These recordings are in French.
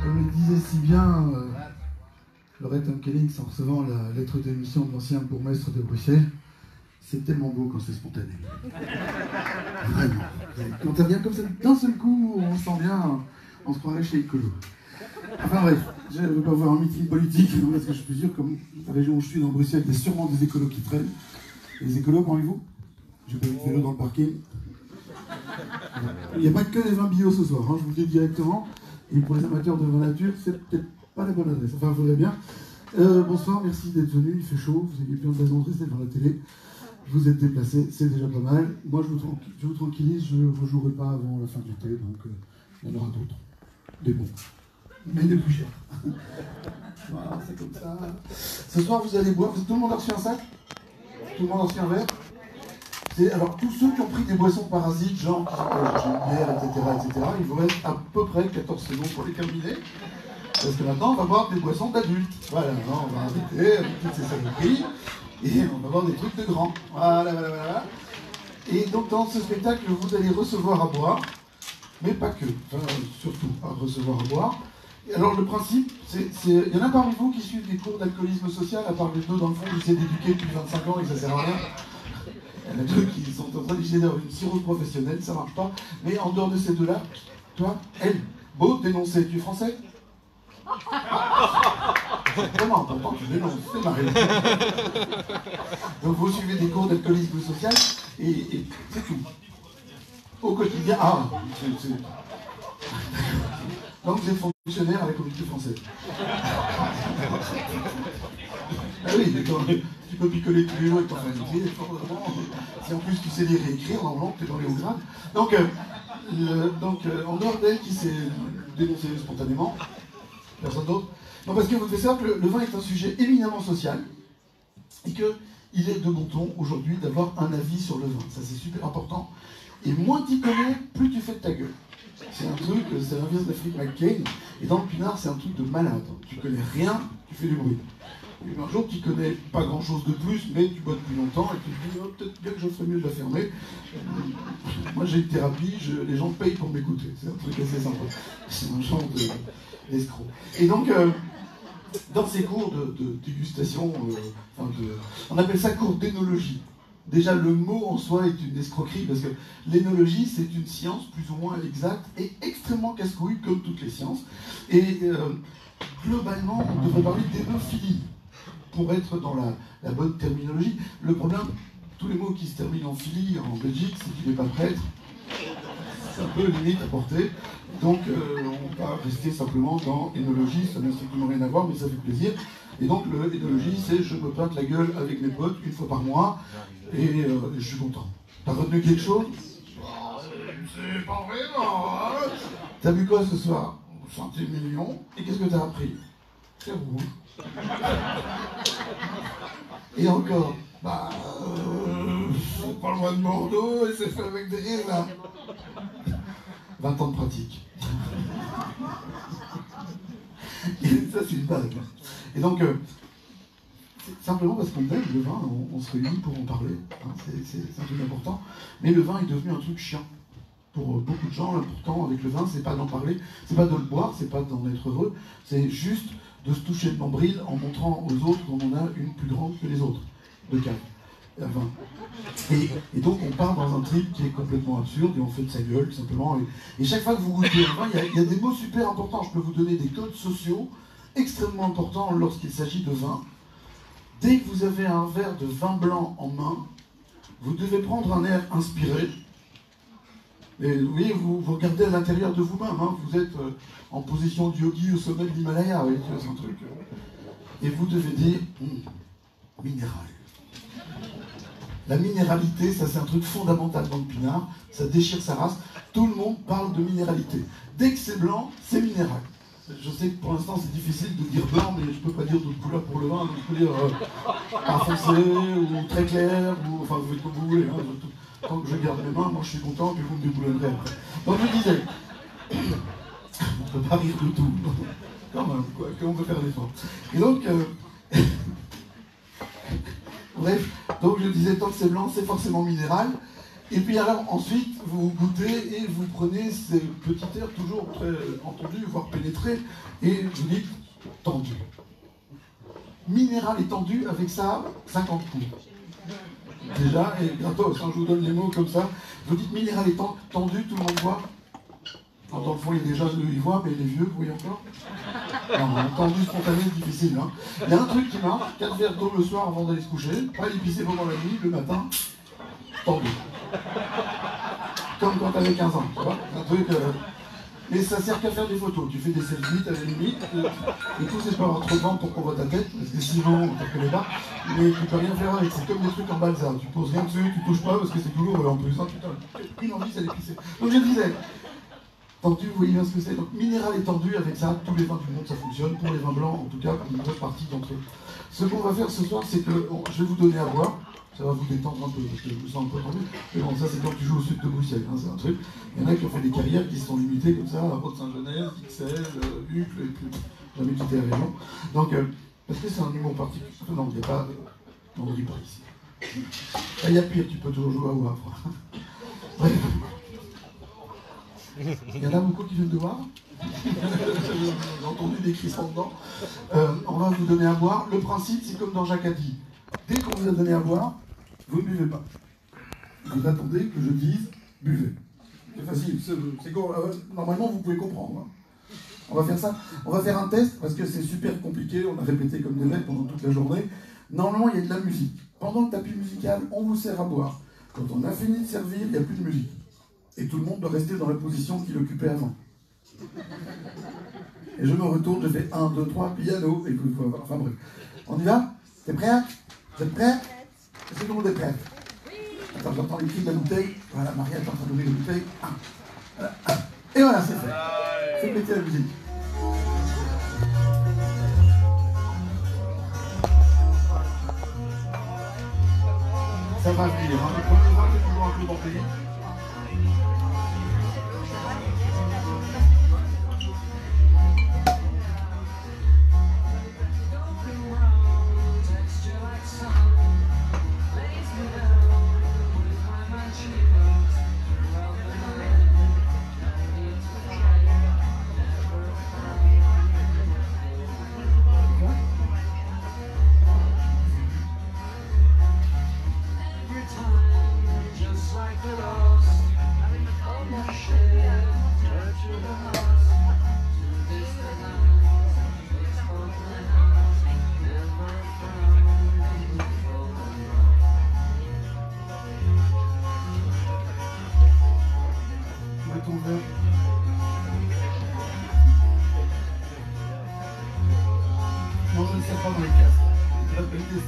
comme le disait si bien Laurette Onkelings en recevant la lettre d'émission de l'ancien bourgmestre de Bruxelles, c'est tellement beau quand c'est spontané. Vraiment. Quand ça vient comme ça, d'un seul coup, on se sent bien, on se croirait chez Écolo. Enfin bref, je ne veux pas voir un meeting politique, parce que je suis sûr que la région où je suis, dans Bruxelles, il y a sûrement des écolos qui traînent. Les écolos, parmi-vous? J'ai pas vu de vélo dans le parking. Il n'y a pas que des vins bio ce soir, hein, je vous le dis directement. Et pour les amateurs de vin nature, c'est peut-être pas la bonne adresse. Enfin, il faudrait bien. Bonsoir, merci d'être venu, il fait chaud, vous avez plein de raisons de rester devant la télé. Vous êtes déplacés, c'est déjà pas mal. Moi, je vous tranquillise, je ne rejouerai pas avant la fin de l'été, donc il y en aura d'autres. Des bons. Mais des plus chers. Voilà, c'est comme ça. Ce soir, vous allez boire. Tout le monde a reçu un sac? Tout le monde a reçu un verre? Alors, tous ceux qui ont pris des boissons parasites, genre j'ai une bière, etc., il vous reste à peu près 14 secondes pour les terminer. Parce que maintenant, on va boire des boissons d'adultes. Voilà, maintenant, on va arrêter avec toutes ces saloperies. Et on va boire des trucs de grands. Voilà. Et donc, dans ce spectacle, vous allez recevoir à boire, mais pas que, enfin, surtout à recevoir à boire. Et alors, le principe, il y en a parmi vous qui suivent des cours d'alcoolisme social, à part les deux, dans le fond, qui essaient d'éduquer depuis 25 ans et que ça sert à rien. Il y en a deux qui sont en train d'essayer d'avoir une cirrhose professionnelle, ça marche pas. Mais en dehors de ces deux-là, toi, elle, beau dénoncer, tu es français? C'est vraiment important, tu dénonces, c'est marrant. Donc vous suivez des cours d'alcoolisme social et c'est tout. Au quotidien, donc vous êtes fonctionnaire à la Communauté française. Ah oui, tu peux picoler tous les jours avec ton famille, si en plus tu sais lire et écrire, normalement tu es dans les hauts grades. Donc, en dehors d'elle qui s'est dénoncée spontanément, personne d'autre. Non, parce que vous devez savoir que le vin est un sujet éminemment social et qu'il est de bon ton aujourd'hui d'avoir un avis sur le vin. Ça, c'est super important. Et moins tu connais, plus tu fais de ta gueule. C'est un truc, c'est l'inverse d'Afrique McCain. Et dans le pinard, c'est un truc de malade. Tu connais rien, tu fais du bruit. Et un jour, tu connais pas grand chose de plus, mais tu bois depuis longtemps et tu te dis, oh, peut-être bien que je ferais mieux de la fermer. Moi, j'ai une thérapie, les gens payent pour m'écouter. C'est un truc assez sympa. C'est un genre d'escroc. Et donc, dans ces cours de dégustation, on appelle ça cours d'énologie. Déjà, le mot en soi est une escroquerie, parce que l'énologie, c'est une science plus ou moins exacte et extrêmement casse-couille, comme toutes les sciences. Et globalement, on devrait parler d'énophilie, pour être dans la bonne terminologie. Le problème, tous les mots qui se terminent en philie en Belgique, c'est qu'il n'est pas prêtre. C'est un peu limite à porter. Donc, on va rester simplement dans énologie, ça n'a strictement rien à voir, mais ça fait plaisir. Et donc, l'énologie, c'est je me peinte la gueule avec mes potes une fois par mois, et je suis content. T'as retenu quelque chose? C'est pas vraiment, hein? T'as bu quoi ce soir? Santé million. Et qu'est-ce que t'as appris? C'est rouge. Et encore, c'est pas loin de Bordeaux et c'est fait avec des raisins. 20 ans de pratique. Et ça, c'est une blague. Et donc, simplement parce qu'on aime le vin, on se réunit pour en parler. Hein, c'est un truc important. Mais le vin est devenu un truc chiant. Pour beaucoup de gens, l'important avec le vin, c'est pas d'en parler, c'est pas de le boire, c'est pas d'en être heureux, c'est juste de se toucher le nombril en montrant aux autres qu'on en a une plus grande que les autres, de cave. Enfin, et donc on part dans un trip qui est complètement absurde et on fait de sa gueule, tout simplement. Et chaque fois que vous goûtez un vin, il y a des mots super importants. Je peux vous donner des codes sociaux extrêmement importants lorsqu'il s'agit de vin. Dès que vous avez un verre de vin blanc en main, vous devez prendre un air inspiré. Et oui, vous regardez à l'intérieur de vous-même, hein, vous êtes en position de yogi au sommet de l'Himalaya, oui, c'est un truc. Et vous devez dire, minéral. La minéralité, ça c'est un truc fondamental dans le pinard, ça déchire sa race, tout le monde parle de minéralité. Dès que c'est blanc, c'est minéral. Je sais que pour l'instant c'est difficile de dire blanc, mais je peux pas dire d'autres couleurs pour le vin, donc je peux dire pas foncé, ou très clair, ou enfin vous faites comme vous voulez. Hein, tant que je garde mes mains, moi je suis content, puis vous me déboulonnerez après. Donc je disais, on ne peut pas rire de tout, quand même, quoi, on peut faire l'effort. Et donc, bref, donc je disais, tant que c'est blanc, c'est forcément minéral. Et puis alors ensuite, vous goûtez et vous prenez ces petits airs toujours très entendus, voire pénétrés, et vous dites tendu. Minéral et tendu, avec ça, 50 coups. Déjà, et gratos, je vous donne les mots comme ça. Vous dites minéral et tendu, tout le monde voit. Alors, dans le fond, il y a des jeunes, ils voient, mais les vieux, vous voyez encore? Non, tendu, spontané, c'est difficile. Hein. Il y a un truc qui marche, 4 verres d'eau le soir avant d'aller se coucher, pas épicé pendant la nuit, le matin, tendu. Comme quand t'avais 15 ans, tu vois, un truc... Mais ça sert qu'à faire des photos. Tu fais des selfies, à la limite, et tout c'est pas avoir trop de vent pour qu'on voit ta tête, parce que sinon, on ne connaît pas, mais tu peux rien faire avec. C'est comme des trucs en balsa. Tu poses rien dessus, tu touches pas, parce que c'est toujours en plus. Hein, putain, une envie, c'est d'épicé. Donc je disais, tendu, vous voyez bien ce que c'est. Donc minéral et tendu, avec ça, tous les vins du monde, ça fonctionne. Pour les vins blancs, en tout cas, pour une grosse partie d'entre eux. Ce qu'on va faire ce soir, c'est que je vais vous donner à boire. Ça va vous détendre un peu, parce que je vous sens un peu tendu. Mais bon, ça c'est quand tu joues au sud de Bruxelles, hein, c'est un truc. Il y en a qui ont fait des carrières qui se sont limitées comme ça, à Rode-Saint-Genèse, XL, Uccle, et puis jamais quitté la région. Donc, parce que c'est un humour particulier. Non, il n'y a pas... Non, on dit pas ici. Là, il y a pire, tu peux toujours jouer à Wavre. Bref. Il y en a beaucoup qui viennent de Wavre. J'ai entendu des cris sans dedans. On va vous donner à boire. Le principe, c'est comme dans Jacques a dit. Dès qu'on vous a donné à boire, vous ne buvez pas. Vous attendez que je dise buvez. C'est facile, c'est normalement vous pouvez comprendre. Hein. On va faire ça. On va faire un test parce que c'est super compliqué. On a répété comme des mecs pendant toute la journée. Normalement, il y a de la musique. Pendant le tapis musical, on vous sert à boire. Quand on a fini de servir, il n'y a plus de musique. Et tout le monde doit rester dans la position qu'il occupait avant. Et je me retourne, je fais 1, 2, 3, piano. Et il faut avoir... Enfin bref. On y va? T'es prêt? Vous êtes prêts? Est-ce que tout le monde est prêt? Attends, j'entends les cris de la bouteille. Voilà, Maria est en train d'ouvrir la bouteille. Voilà. Et voilà, c'est fait. Faites péter la musique. Ça va venir, hein. Le premier vin, c'est toujours un peu d'empêché. Non, je ne sais pas dans les casques. Je vais répéter,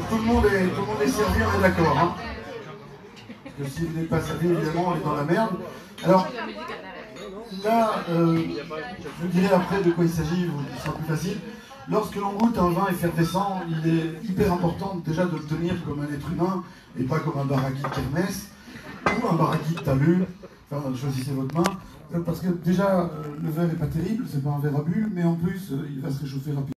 tout le monde est servi, on est d'accord. Hein. Parce que si vous n'êtes pas servi, évidemment, on est dans la merde. Alors, là, je vous dirai après de quoi il s'agit, ce sera plus facile. Lorsque l'on goûte un vin effervescent, il est hyper important déjà de le tenir comme un être humain et pas comme un baraki de kermesse ou un baraki de talus. Enfin, choisissez votre main. Parce que déjà, le verre n'est pas terrible, c'est pas un verre à bulles, mais en plus, il va se réchauffer rapidement.